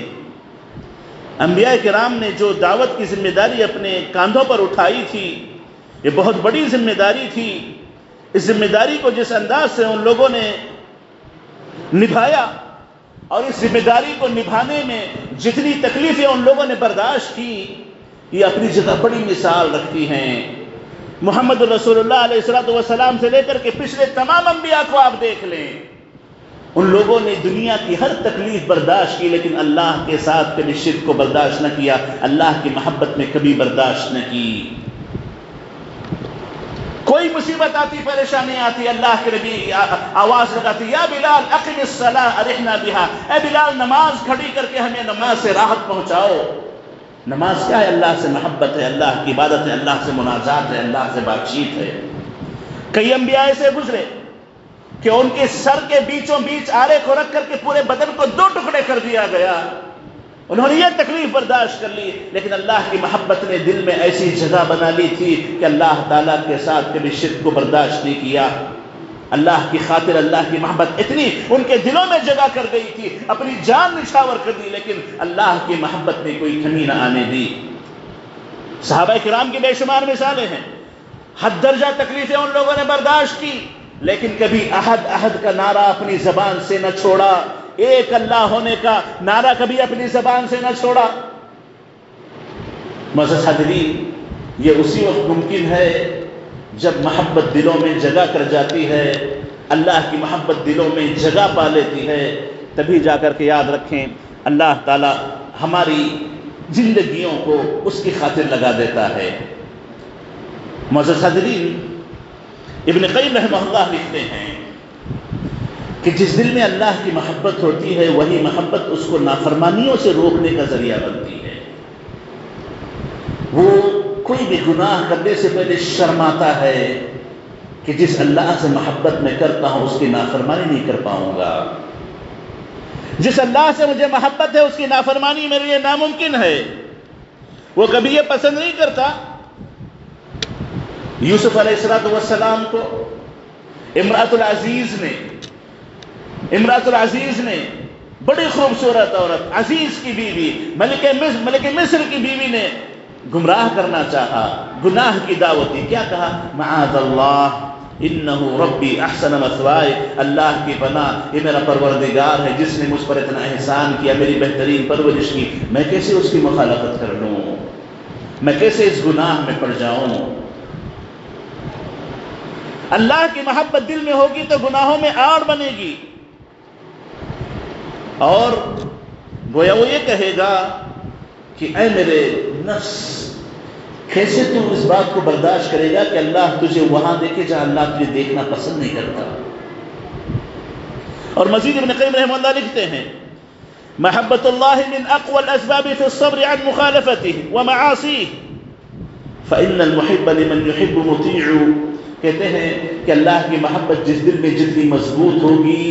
انبیاء کرام نے جو دعوت کی ذمہ داری اپنے کاندھوں پر اٹھائی تھی، یہ بہت بڑی ذمہ داری تھی۔ اس ذمہ داری کو جس انداز سے ان لوگوں نے نبھایا، اور اس ذمہ داری کو نبھانے میں جتنی تکلیفیں ان لوگوں نے برداشت کی، یہ اپنی جگہ بڑی مثال رکھتی ہیں۔ محمد رسول اللہ علیہ السلام سے لے کر کے پچھلے تمام انبیاء کو آپ دیکھ لیں، ان لوگوں نے دنیا کی ہر تکلیف برداشت کی، لیکن اللہ کے ساتھ کبھی شرک کو برداشت نہ کیا، اللہ کی محبت میں کبھی برداشت نہ کی۔ کوئی مصیبت آتی، پریشانی آتی، اللہ کے نبی آواز لگاتی، یا بلال اقم الصلاۃ ارحنا بہا، اے بلال نماز کھڑی کر کے ہمیں نماز سے راحت پہنچاؤ۔ نماز کیا ہے؟ اللہ سے محبت ہے، اللہ کی عبادت ہے، اللہ سے مناجات ہے، اللہ سے بات چیت ہے۔ کئی انبیاء ایسے گزرے کہ ان کے سر کے بیچوں بیچ آرے کو رکھ کر کے پورے بدن کو دو ٹکڑے کر دیا گیا، انہوں نے یہ تکلیف برداشت کر لی، لیکن اللہ کی محبت نے دل میں ایسی جگہ بنا لی تھی کہ اللہ تعالیٰ کے ساتھ کبھی شرک کو برداشت نہیں کیا۔ اللہ کی خاطر اللہ کی محبت اتنی ان کے دلوں میں جگہ کر گئی تھی، اپنی جان نچھاور کر دی، لیکن اللہ کی محبت میں کوئی کمی نہ آنے دی۔ صحابہ کرام کی بے شمار مثالیں ہیں، حد درجہ تکلیفیں ان لوگوں نے برداشت کی، لیکن کبھی احد احد کا نعرہ اپنی زبان سے نہ چھوڑا، ایک اللہ ہونے کا نعرہ کبھی اپنی زبان سے نہ چھوڑا۔ معزز حاضرین، یہ اسی وقت ممکن ہے جب محبت دلوں میں جگہ کر جاتی ہے، اللہ کی محبت دلوں میں جگہ پا لیتی ہے، تبھی جا کر کے یاد رکھیں اللہ تعالی ہماری زندگیوں کو اس کی خاطر لگا دیتا ہے۔ معزز حاضرین، ابن قیم رحمہ اللہ لکھتے ہیں کہ جس دل میں اللہ کی محبت ہوتی ہے، وہی محبت اس کو نافرمانیوں سے روکنے کا ذریعہ بنتی ہے۔ وہ کوئی بھی گناہ کرنے سے پہلے شرماتا ہے کہ جس اللہ سے محبت میں کرتا ہوں اس کی نافرمانی نہیں کر پاؤں گا، جس اللہ سے مجھے محبت ہے اس کی نافرمانی میرے لیے ناممکن ہے۔ وہ کبھی یہ پسند نہیں کرتا۔ یوسف علیہ السلام کو امرأۃ العزیز نے بڑی خوبصورت عورت، عزیز کی بیوی، ملک مصر کی بیوی نے گمراہ کرنا چاہا، گناہ کی دعوت دی۔ کیا کہا؟ معاذ اللہ انہ ربی احسن مثوائی، اللہ کی پناہ، یہ میرا پروردگار ہے جس نے مجھ پر اتنا احسان کیا، میری بہترین پرورش کی، میں کیسے اس کی مخالفت کر لوں، میں کیسے اس گناہ میں پڑ جاؤں۔ اللہ کی محبت دل میں ہوگی تو گناہوں میں آڑ بنے گی، اور گویا وہ یہ کہے گا کہ اے میرے نفس، کیسے تم اس بات کو برداشت کرے گا کہ اللہ تجھے وہاں دیکھے جہاں اللہ تجھے دیکھنا پسند نہیں کرتا۔ اور مزید ابن قیم رحمہ اللہ لکھتے ہیں محبت اللہ من اقوى الاسباب في الصبر عن مخالفته ومعاصيه فإن المحب لمن يحب مطيع۔ کہتے ہیں کہ اللہ کی محبت جس دل میں جتنی مضبوط ہوگی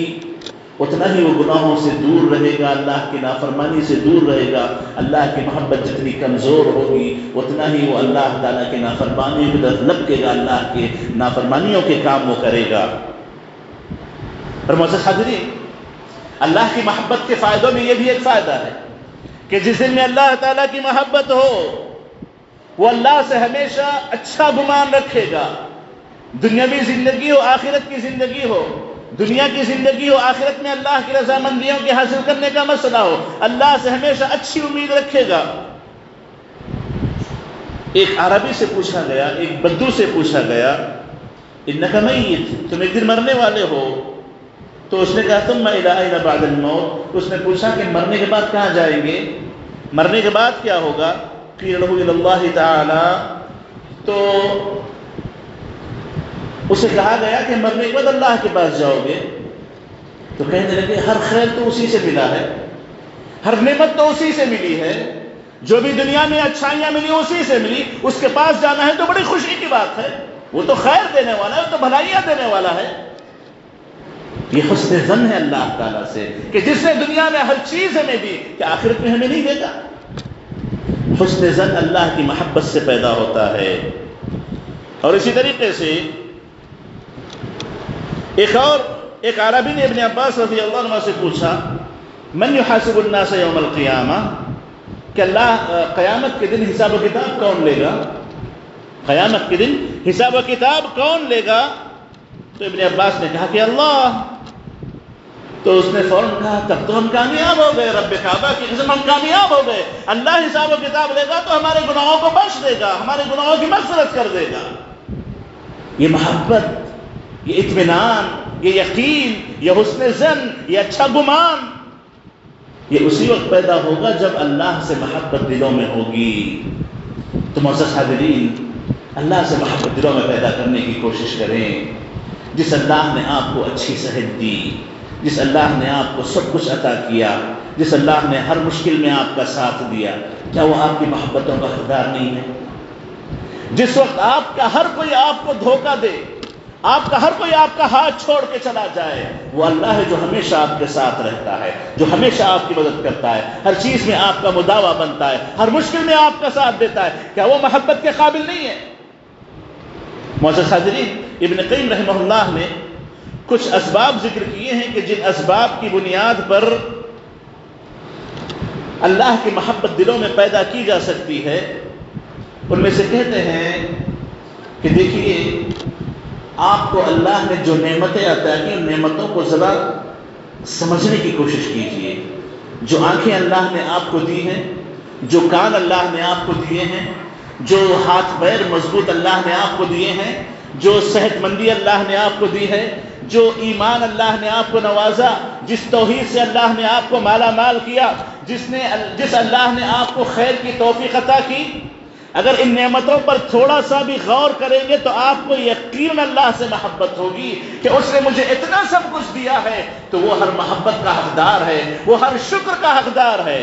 اتنا ہی وہ گناہوں سے دور رہے گا، اللہ کی نافرمانی سے دور رہے گا۔ اللہ کی محبت جتنی کمزور ہوگی اتنا ہی وہ اللہ تعالیٰ کی نافرمانیوں کی طرف لپکے گا، اللہ کے نافرمانیوں کے کام وہ کرے گا۔ اور معزز حاضرین، اللہ کی محبت کے فائدوں میں یہ بھی ایک فائدہ ہے کہ جس دل میں اللہ تعالیٰ کی محبت ہو وہ اللہ سے ہمیشہ اچھا گمان رکھے گا۔ دنیاوی زندگی ہو، آخرت کی زندگی ہو، دنیا کی زندگی ہو، آخرت میں اللہ کی رضامندیوں کے حاصل کرنے کا مسئلہ ہو، اللہ سے ہمیشہ اچھی امید رکھے گا۔ ایک عربی سے پوچھا گیا، ایک بدو سے پوچھا گیا، انک میت، تم ایک دن مرنے والے ہو۔ تو اس نے کہا ثم الی این بعد الموت، اس نے پوچھا کہ مرنے کے بعد کہاں جائیں گے، مرنے کے بعد کیا ہوگا؟ قیل له الی اللہ تعالی، تو اسے کہا گیا کہ مرنے کے بعد اللہ کے پاس جاؤ گے۔ تو کہنے لگے ہر خیر تو اسی سے ملا ہے، ہر نعمت تو اسی سے ملی ہے، جو بھی دنیا میں اچھائیاں ملی اسی سے ملی، اس کے پاس جانا ہے تو بڑی خوشی کی بات ہے، وہ تو خیر دینے والا ہے، وہ تو بھلائیاں دینے والا ہے۔ یہ حسن ظن ہے اللہ تعالیٰ سے کہ جس نے دنیا میں ہر چیز ہمیں دی کہ آخرت میں ہمیں نہیں دے گا۔ حسن ظن اللہ کی محبت سے پیدا ہوتا ہے۔ اور اسی طریقے سے ایک عربی نے ابن عباس رضی اللہ عنہ سے پوچھا من یحاسب الناس یوم القیامہ، کہ اللہ قیامت کے دن حساب و کتاب کون لے گا؟ قیامت کے دن حساب و کتاب کون لے گا؟ تو ابن عباس نے کہا کہ اللہ۔ تو اس نے فوراً کہا تب تو ہم کامیاب ہو گئے، رب کعبہ کی قسم ہم کامیاب ہو گئے، اللہ حساب و کتاب لے گا تو ہمارے گناہوں کو بخش دے گا، ہمارے گناہوں کی مغفرت کر دے گا۔ یہ محبت، یہ اطمینان، یہ یقین، یہ حسن ظن، یہ اچھا گمان، یہ اسی وقت پیدا ہوگا جب اللہ سے محبت دلوں میں ہوگی۔ تو معزز حاضرین، اللہ سے محبت دلوں میں پیدا کرنے کی کوشش کریں۔ جس اللہ نے آپ کو اچھی صحت دی، جس اللہ نے آپ کو سب کچھ عطا کیا، جس اللہ نے ہر مشکل میں آپ کا ساتھ دیا، کیا وہ آپ کی محبتوں کا حقدار نہیں ہے؟ جس وقت آپ کا ہر کوئی آپ کو دھوکہ دے، آپ کا ہر کوئی آپ کا ہاتھ چھوڑ کے چلا جائے، وہ اللہ ہے جو ہمیشہ آپ کے ساتھ رہتا ہے، جو ہمیشہ آپ کی مدد کرتا ہے، ہر چیز میں آپ کا مداوا بنتا ہے، ہر مشکل میں آپ کا ساتھ دیتا ہے، کیا وہ محبت کے قابل نہیں ہے؟ معزز حاضرین، ابن قیم رحمہ اللہ نے کچھ اسباب ذکر کیے ہیں کہ جن اسباب کی بنیاد پر اللہ کی محبت دلوں میں پیدا کی جا سکتی ہے۔ ان میں سے کہتے ہیں کہ دیکھیے، آپ کو اللہ نے جو نعمتیں عطا کی ان نعمتوں کو ذرا سمجھنے کی کوشش کیجیے۔ جو آنکھیں اللہ نے آپ کو دی ہیں، جو کان اللہ نے آپ کو دیے ہیں، جو ہاتھ پیر مضبوط اللہ نے آپ کو دیے ہیں، جو صحت مندی اللہ نے آپ کو دی ہے، جو ایمان اللہ نے آپ کو نوازا، جس توحید سے اللہ نے آپ کو مالا مال کیا، جس اللہ نے آپ کو خیر کی توفیق عطا کی، اگر ان نعمتوں پر تھوڑا سا بھی غور کریں گے تو آپ کو یقین اللہ سے محبت ہوگی کہ اس نے مجھے اتنا سب کچھ دیا ہے تو وہ ہر محبت کا حقدار ہے، وہ ہر شکر کا حقدار ہے۔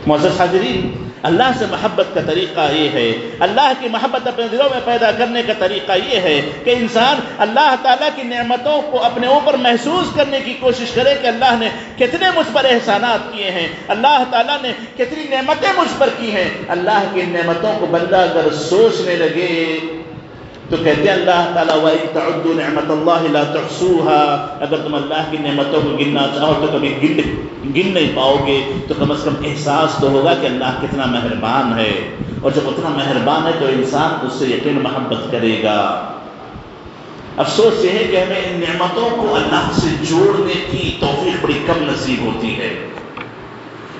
معزز حاضرین، اللہ سے محبت کا طریقہ یہ ہے، اللہ کی محبت اپنے دلوں میں پیدا کرنے کا طریقہ یہ ہے کہ انسان اللہ تعالیٰ کی نعمتوں کو اپنے اوپر محسوس کرنے کی کوشش کرے کہ اللہ نے کتنے مجھ پر احسانات کیے ہیں، اللہ تعالیٰ نے کتنی نعمتیں مجھ پر کی ہیں۔ اللہ کی نعمتوں کو بندہ اگر سوچنے لگے تو کہتے ہیں اللہ تعالیٰ وَإِن تَعُدُّوا نِعْمَةَ اللَّهِ لَا تُحْصُوهَا، اگر تم اللہ کی نعمتوں کو گننا چاہو تو کبھی گن نہیں پاؤ گے، تو کم از کم احساس تو ہوگا کہ اللہ کتنا مہربان ہے، اور جب اتنا مہربان ہے تو انسان اس سے یقین محبت کرے گا۔ افسوس یہ ہے کہ ہمیں ان نعمتوں کو اللہ سے جوڑنے کی توفیق بڑی کم نصیب ہوتی ہے۔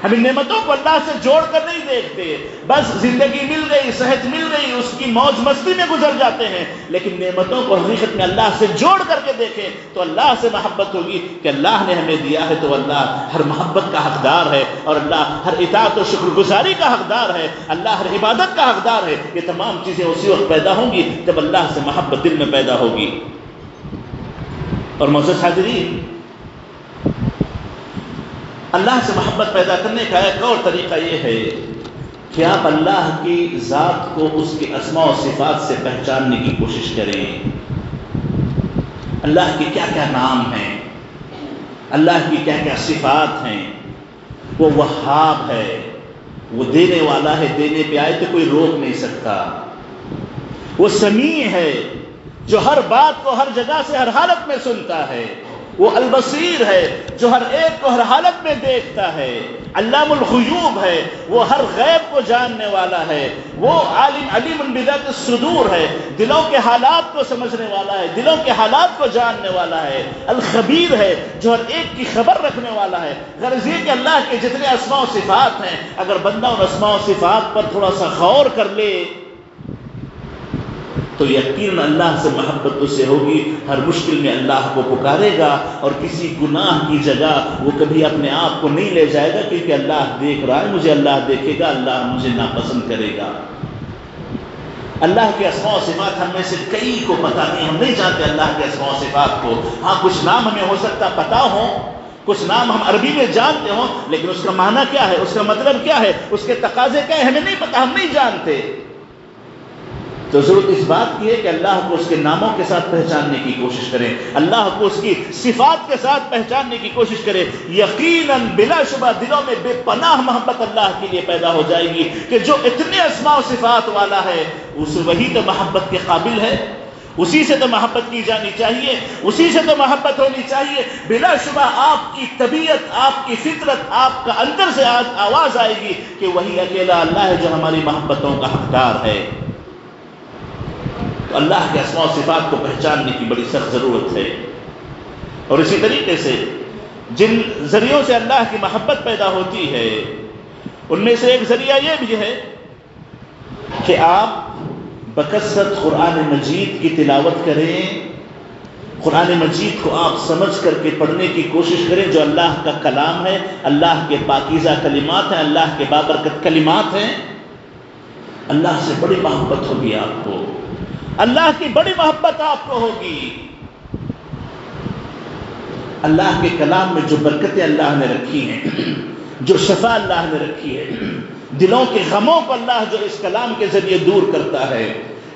ہم ان نعمتوں کو اللہ سے جوڑ کر نہیں دیکھتے، بس زندگی مل گئی، صحت مل گئی، اس کی موج مستی میں گزر جاتے ہیں، لیکن نعمتوں کو حقیقت میں اللہ سے جوڑ کر کے دیکھیں تو اللہ سے محبت ہوگی کہ اللہ نے ہمیں دیا ہے تو اللہ ہر محبت کا حقدار ہے، اور اللہ ہر اطاعت و شکر گزاری کا حقدار ہے، اللہ ہر عبادت کا حقدار ہے۔ یہ تمام چیزیں اسی وقت پیدا ہوں گی جب اللہ سے محبت دل میں پیدا ہوگی۔ اور معزز حاضرین، اللہ سے محبت پیدا کرنے کا ایک اور طریقہ یہ ہے کہ آپ اللہ کی ذات کو اس کے اسماء و صفات سے پہچاننے کی کوشش کریں۔ اللہ کے کیا کیا نام ہیں، اللہ کی کیا کیا صفات ہیں. وہ وہاب ہے، وہ دینے والا ہے، دینے پہ آئے تو کوئی روک نہیں سکتا. وہ سمیع ہے، جو ہر بات کو ہر جگہ سے ہر حالت میں سنتا ہے. وہ البصیر ہے، جو ہر ایک کو ہر حالت میں دیکھتا ہے. علام الغیوب ہے، وہ ہر غیب کو جاننے والا ہے. وہ علیم بذات الصدور ہے، دلوں کے حالات کو سمجھنے والا ہے، دلوں کے حالات کو جاننے والا ہے. الخبیر ہے، جو ہر ایک کی خبر رکھنے والا ہے. غرض یہ کہ اللہ کے جتنے اسماء و صفات ہیں، اگر بندہ ان اسماء و صفات پر تھوڑا سا غور کر لے تو یقیناً اللہ سے محبت اس سے ہوگی. ہر مشکل میں اللہ کو پکارے گا، اور کسی گناہ کی جگہ وہ کبھی اپنے آپ کو نہیں لے جائے گا، کیونکہ اللہ دیکھ رہا ہے، مجھے اللہ دیکھے گا، اللہ مجھے ناپسند کرے گا. اللہ کے اسماء و صفات ہم میں سے کئی کو پتہ نہیں، ہم نہیں جانتے اللہ کے اسماء و صفات کو. ہاں کچھ نام ہمیں ہو سکتا پتہ ہو، کچھ نام ہم عربی میں جانتے ہوں، لیکن اس کا معنی کیا ہے، اس کا مطلب کیا ہے، اس کے تقاضے کیا ہے، ہمیں نہیں پتہ، ہم نہیں جانتے. تو ضرورت اس بات کی ہے کہ اللہ کو اس کے ناموں کے ساتھ پہچاننے کی کوشش کریں، اللہ کو اس کی صفات کے ساتھ پہچاننے کی کوشش کریں. یقیناً بلا شبہ دلوں میں بے پناہ محبت اللہ کے لیے پیدا ہو جائے گی کہ جو اتنے اسماء و صفات والا ہے وہی تو محبت کے قابل ہے، اسی سے تو محبت کی جانی چاہیے، اسی سے تو محبت ہونی چاہیے. بلا شبہ آپ کی طبیعت، آپ کی فطرت، آپ کا اندر سے آواز آئے گی کہ وہی اکیلا اللہ ہے جو ہماری محبتوں کا حقدار ہے. تو اللہ کے اسماء و صفات کو پہچاننے کی بڑی سخت ضرورت ہے. اور اسی طریقے سے جن ذریعوں سے اللہ کی محبت پیدا ہوتی ہے ان میں سے ایک ذریعہ یہ بھی ہے کہ آپ بکثرت قرآن مجید کی تلاوت کریں، قرآن مجید کو آپ سمجھ کر کے پڑھنے کی کوشش کریں، جو اللہ کا کلام ہے، اللہ کے پاکیزہ کلمات ہیں، اللہ کے بابرکت کلمات ہیں. اللہ سے بڑی محبت ہوگی آپ کو، اللہ کی بڑی محبت آپ کو ہوگی. اللہ کے کلام میں جو برکتیں اللہ نے رکھی ہیں، جو شفا اللہ نے رکھی ہے، دلوں کے غموں کو اللہ جو اس کلام کے ذریعے دور کرتا ہے،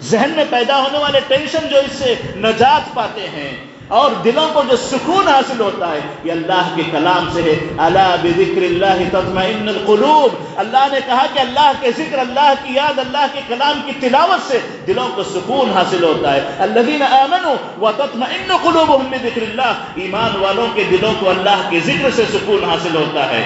ذہن میں پیدا ہونے والے ٹینشن جو اس سے نجات پاتے ہیں، اور دلوں کو جو سکون حاصل ہوتا ہے، یہ اللہ کے کلام سے ہے. الا بذکر اللہ تطمئن القلوب. اللہ نے کہا کہ اللہ کے ذکر، اللہ کی یاد، اللہ کے کلام کی تلاوت سے دلوں کو سکون حاصل ہوتا ہے. الذین آمنوا وتطمئن قلوبهم بذکر اللہ. ایمان والوں کے دلوں کو اللہ کے ذکر سے سکون حاصل ہوتا ہے.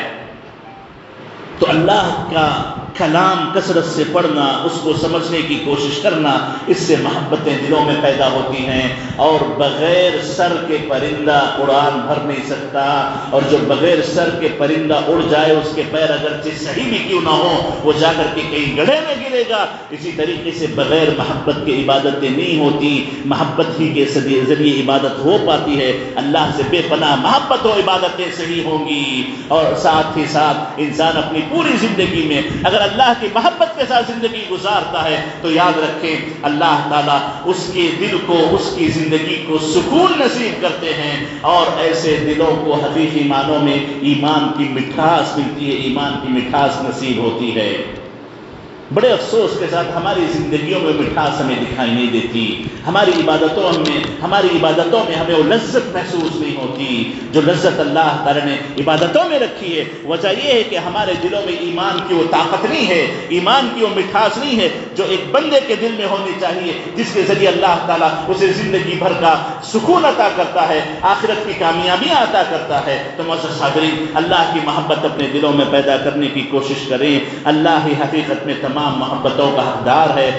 تو اللہ کا کلام کثرت سے پڑھنا، اس کو سمجھنے کی کوشش کرنا، اس سے محبتیں دلوں میں پیدا ہوتی ہیں. اور بغیر سر کے پرندہ اڑان بھر نہیں سکتا، اور جو بغیر سر کے پرندہ اڑ جائے اس کے پیر اگرچہ صحیح بھی کیوں نہ ہو، وہ جا کر کے کہیں گڑھے میں گرے گا. اسی طریقے سے بغیر محبت کے عبادتیں نہیں ہوتی، محبت ہی کے ذریعے عبادت ہو پاتی ہے. اللہ سے بے پناہ محبت ہو، عبادتیں صحیح ہوں گی. اور ساتھ ہی ساتھ انسان اپنی پوری زندگی میں اگر اللہ کی محبت کے ساتھ زندگی گزارتا ہے تو یاد رکھیں اللہ تعالیٰ اس کے دل کو، اس کی زندگی کو سکون نصیب کرتے ہیں، اور ایسے دلوں کو حقیقی معنوں میں ایمان کی مٹھاس ملتی ہے، ایمان کی مٹھاس نصیب ہوتی ہے. بڑے افسوس کے ساتھ ہماری زندگیوں میں مٹھاس ہمیں دکھائی نہیں دیتی، ہماری عبادتوں میں ہمیں وہ لذت محسوس نہیں ہوتی جو لذت اللہ تعالیٰ نے عبادتوں میں رکھی ہے. وجہ یہ ہے کہ ہمارے دلوں میں ایمان کی وہ طاقت نہیں ہے، ایمان کی وہ مٹھاس نہیں ہے جو ایک بندے کے دل میں ہونی چاہیے، جس کے ذریعے اللہ تعالیٰ اسے زندگی بھر کا سکون عطا کرتا ہے، آخرت کی کامیابیاں عطا کرتا ہے. تو معزز حاضرین، اللہ کی محبت اپنے دلوں میں پیدا کرنے کی کوشش کریں. اللہ ہی حقیقت میں تمام محبتوں کا حقدار ہے.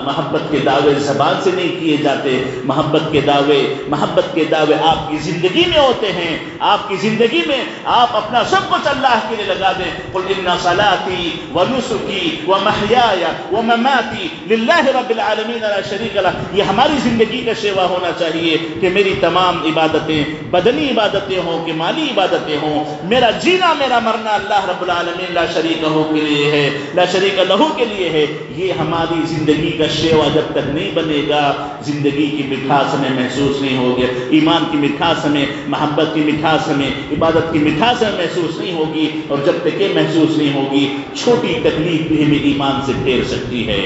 محبت کے دعوے زبان سے نہیں کیے جاتے، محبت کے دعوے آپ کی زندگی میں ہوتے ہیں. آپ کی زندگی میں آپ اپنا سب کچھ اللہ کے لیے لگا دیں. قل ان صلاتی ونسکی ومحیای ومماتی للہ رب العالمین لا شریک لہ. یہ ہماری زندگی کا شیوا ہونا چاہیے کہ میری تمام عبادتیں، بدنی عبادتیں ہوں کہ مالی عبادتیں ہوں، میرا جینا میرا مرنا اللہ رب العالمین لا شریک لہ کے لیے ہے، لا شریک لہ کے لیے ہے. یہ ہماری زندگی کا شیوا جب تک نہیں بنے گا، زندگی کی مٹھاس ہمیں محسوس نہیں ہوگی، ایمان کی مٹھاس ہمیں، محبت کی مٹھاس ہمیں، عبادت کی مٹھاس ہمیں محسوس نہیں ہوگی. اور جب تک یہ محسوس نہیں ہوگی، چھوٹی تکلیف بھی ہمیں ایمان سے پھیر سکتی ہے،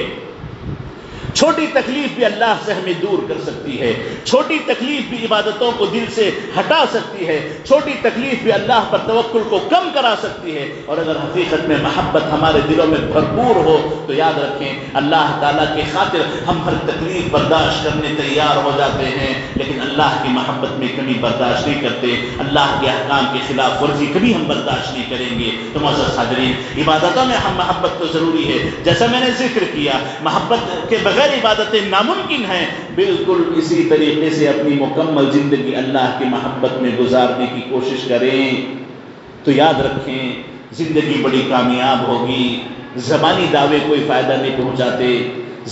چھوٹی تکلیف بھی اللہ سے ہمیں دور کر سکتی ہے، چھوٹی تکلیف بھی عبادتوں کو دل سے ہٹا سکتی ہے، چھوٹی تکلیف بھی اللہ پر توکل کو کم کرا سکتی ہے۔ اور اگر حقیقت میں محبت ہمارے دلوں میں بھرپور ہو تو یاد رکھیں اللہ تعالیٰ کی خاطر ہم ہر تکلیف برداشت کرنے تیار ہو جاتے ہیں، لیکن اللہ کی محبت میں کمی برداشت نہیں کرتے، اللہ کے احکام کی خلاف ورزی کبھی ہم برداشت نہیں کریں گے۔ تو معزز حاضرین، عبادتوں میں ہم محبت تو ضروری ہے، جیسا میں نے ذکر کیا محبت کے بغیر عبادتیں ناممکن ہیں، بالکل اسی طریقے سے اپنی مکمل زندگی اللہ کی محبت میں گزارنے کی کوشش کریں تو یاد رکھیں زندگی بڑی کامیاب ہوگی۔ زبانی دعوے کوئی فائدہ نہیں پہنچاتے،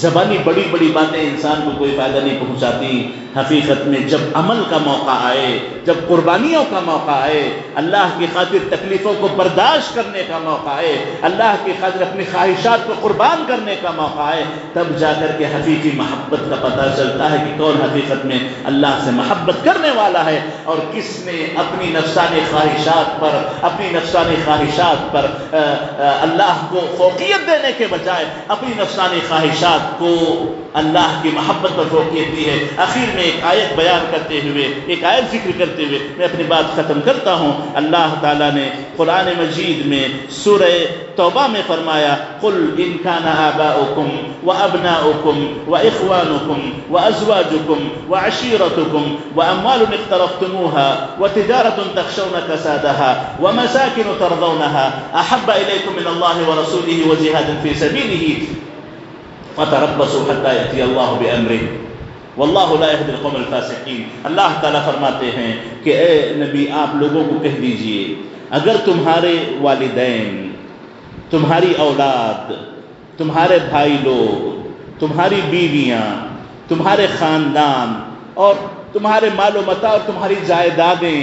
زبانی بڑی بڑی باتیں انسان کو کوئی فائدہ نہیں پہنچاتی۔ حقیقت میں جب عمل کا موقع آئے، جب قربانیوں کا موقع آئے، اللہ کی خاطر تکلیفوں کو برداشت کرنے کا موقع آئے، اللہ کی خاطر اپنی خواہشات کو قربان کرنے کا موقع آئے، تب جا کر کے حقیقی محبت کا پتہ چلتا ہے کہ کون حقیقت میں اللہ سے محبت کرنے والا ہے اور کس نے اپنی نفسانی خواہشات پر اللہ کو فوقیت دینے کے بجائے اپنی نفسانی خواہشات کو اللہ کی محبت پر فوقیت دی ہے۔ آخر میں ایک آیت بیان کرتے ہوئے، ایک آیت ذکر کرتے ہوئے میں اپنی بات ختم کرتا ہوں۔ اللہ تعالیٰ نے قرآن مجید میں سورہ توبہ میں فرمایا قل ان کان آباؤکم وابناؤکم واخوانکم وازواجکم وعشیرتکم واموال اقترفتموها وتجارة تخشون کسادها ومساکن ترضونها احب الیکم من اللہ ورسولہ وجہاد فی سبیلہ فتربصوا حتی یأتی اللہ بأمرہ واللہ لا یہدی القوم الفاسقین۔ اللہ تعالیٰ فرماتے ہیں کہ اے نبی آپ لوگوں کو کہہ دیجئے اگر تمہارے والدین، تمہاری اولاد، تمہارے بھائی لوگ، تمہاری بیویاں، تمہارے خاندان اور تمہارے مال و متاع اور تمہاری جائیدادیں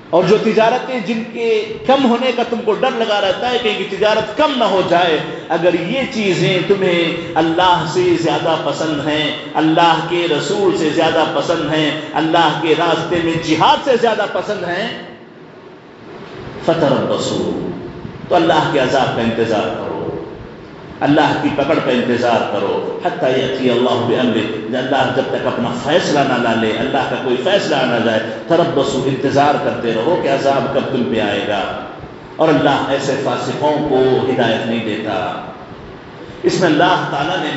اور جو تجارتیں جن کے کم ہونے کا تم کو ڈر لگا رہتا ہے کہ ان کی تجارت کم نہ ہو جائے، اگر یہ چیزیں تمہیں اللہ سے زیادہ پسند ہیں، اللہ کے رسول سے زیادہ پسند ہیں، اللہ کے راستے میں جہاد سے زیادہ پسند ہیں، فتربصوا، تو اللہ کے عذاب کا انتظار کرو، اللہ کی پکڑ کا انتظار کرو، حتی یأتی اللہ بأمرہ، اللہ جب تک اپنا فیصلہ نہ لا لے، اللہ کا کوئی فیصلہ نہ جائے، تربصوا، انتظار کرتے رہو کہ عذاب کب تم پہ آئے گا۔ اور اللہ ایسے فاسقوں کو ہدایت نہیں دیتا۔ اس میں اللہ تعالیٰ نے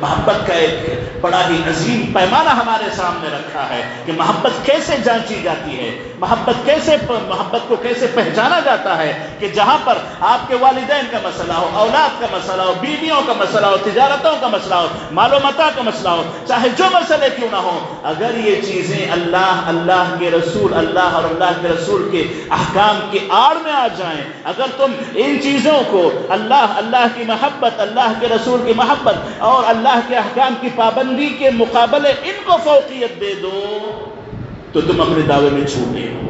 محبت کا ایک بڑا ہی عظیم پیمانہ ہمارے سامنے رکھا ہے کہ محبت کیسے جانچی جاتی ہے، محبت کو کیسے پہچانا جاتا ہے، کہ جہاں پر آپ کے والدین کا مسئلہ ہو، اولاد کا مسئلہ ہو، بیویوں کا مسئلہ ہو، تجارتوں کا مسئلہ ہو، مال و متاع کا مسئلہ ہو، چاہے جو مسئلے کیوں نہ ہو، اگر یہ چیزیں اللہ کے رسول، اللہ اور اللہ کے رسول کے احکام کی آڑ میں آ جائیں، اگر تم ان چیزوں کو اللہ کی محبت، اللہ کے رسول کی محبت اور اللہ کے احکام کی پابندی کے مقابلے ان کو فوقیت دے دو تو تم اپنے دعوے میں جھوٹے ہو،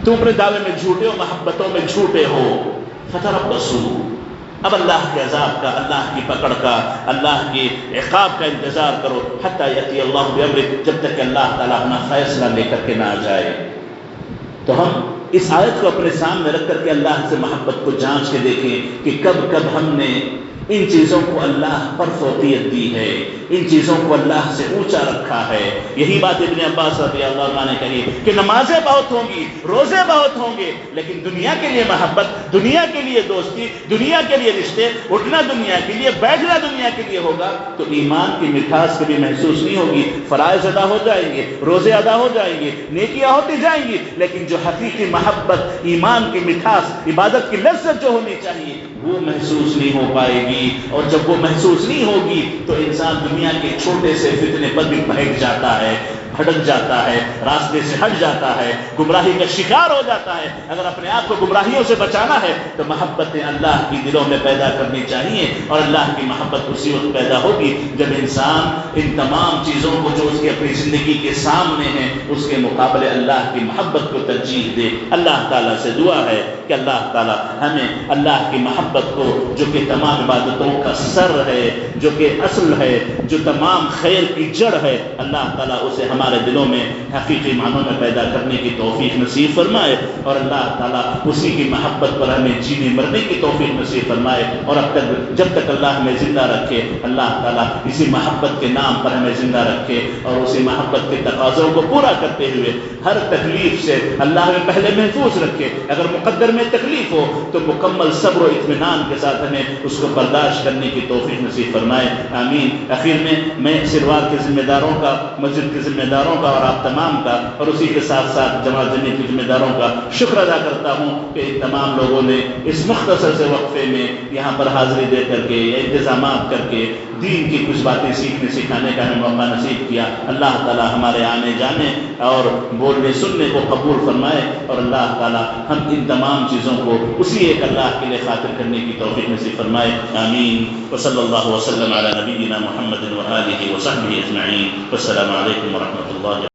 تم اپنے دعوے میں جھوٹے ہو، محبتوں میں جھوٹے ہو۔ فتربصوا، اب اللہ کے عذاب کا، اللہ کی پکڑ کا، اللہ کے عقاب کا انتظار کرو، حتی یأتی اللہ بأمرہ، جب تک کہ اللہ تعالیٰ اپنا فیصلہ لے کر کے نہ آ جائے۔ تو ہم اس آیت کو اپنے سامنے رکھ کر کے اللہ سے محبت کو جانچ کے دیکھیں کہ کب کب ہم نے ان چیزوں کو اللہ پر فوقیت دی ہے، ان چیزوں کو اللہ سے اونچا رکھا ہے۔ یہی بات ابن عباس رضی اللہ عنہ نے کہی کہ نمازیں بہت ہوں گی، روزے بہت ہوں گے، لیکن دنیا کے لیے محبت، دنیا کے لیے دوستی، دنیا کے لیے رشتے، اٹھنا دنیا کے لیے، بیٹھنا دنیا کے لیے ہوگا تو ایمان کی مٹھاس کبھی محسوس نہیں ہوگی۔ فرائض ادا ہو جائیں گے، روزے ادا ہو جائیں گے، نیکیاں ہوتی جائیں گی، لیکن جو حقیقی محبت، ایمان کی مٹھاس، عبادت کی لذت جو ہونی چاہیے وہ محسوس نہیں ہو پائے گی۔ اور جب وہ محسوس نہیں ہوگی تو انسان دنیا کے چھوٹے سے فتنے پر بھی بہک جاتا ہے، بھٹک جاتا ہے، راستے سے ہٹ جاتا ہے، گمراہی کا شکار ہو جاتا ہے۔ اگر اپنے آپ کو گمراہیوں سے بچانا ہے تو محبتیں اللہ کی دلوں میں پیدا کرنی چاہیے، اور اللہ کی محبت اسی وقت پیدا ہوگی جب انسان ان تمام چیزوں کو جو اس کی اپنی زندگی کے سامنے ہیں اس کے مقابلے اللہ کی محبت کو ترجیح دے۔ اللہ تعالیٰ سے دعا ہے کہ اللہ تعالیٰ ہمیں اللہ کی محبت کو، جو کہ تمام عبادتوں کا سر ہے، جو کہ اصل ہے، جو تمام خیر کی جڑ ہے، اللہ تعالیٰ اسے ہمارے ہمارے دلوں میں حقیقی معنوں میں پیدا کرنے کی توفیق نصیب فرمائے، اور اللہ تعالیٰ اسی کی محبت پر ہمیں جینے مرنے کی توفیق نصیب فرمائے، اور اب تک جب تک اللہ ہمیں زندہ رکھے اللہ تعالیٰ اسی محبت کے نام پر ہمیں زندہ رکھے، اور اسی محبت کے تقاضوں کو پورا کرتے ہوئے ہر تکلیف سے اللہ ہمیں پہلے محفوظ رکھے۔ اگر مقدر میں تکلیف ہو تو مکمل صبر و اطمینان کے ساتھ ہمیں اس کو برداشت کرنے کی توفیق نصیب فرمائے، آمین۔ اخیر میں سروار کے ذمہ داروں کا، مسجد کے ذمہ داروں کا اور آپ تمام کا، اور اسی کے ساتھ ساتھ جماعت جمیت کے ذمہ داروں کا شکر ادا کرتا ہوں کہ ان تمام لوگوں نے اس مختصر سے وقفے میں یہاں پر حاضری دے کر کے یا انتظامات کر کے دین کی کچھ باتیں سیکھنے سکھانے کا ہمیں موقع نصیب کیا۔ اللہ تعالیٰ ہمارے آنے جانے اور بولنے سننے کو قبول فرمائے، اور اللہ تعالیٰ ہم ان تمام چیزوں کو اسی ایک اللہ کے لیے خاطر کرنے کی توفیق نصیب فرمائے، آمین۔ وصلی اللہ وسلم علی نبینا محمد وآلہ وصحبہ اجمعین، والسلام علیکم ورحمۃ اللہ۔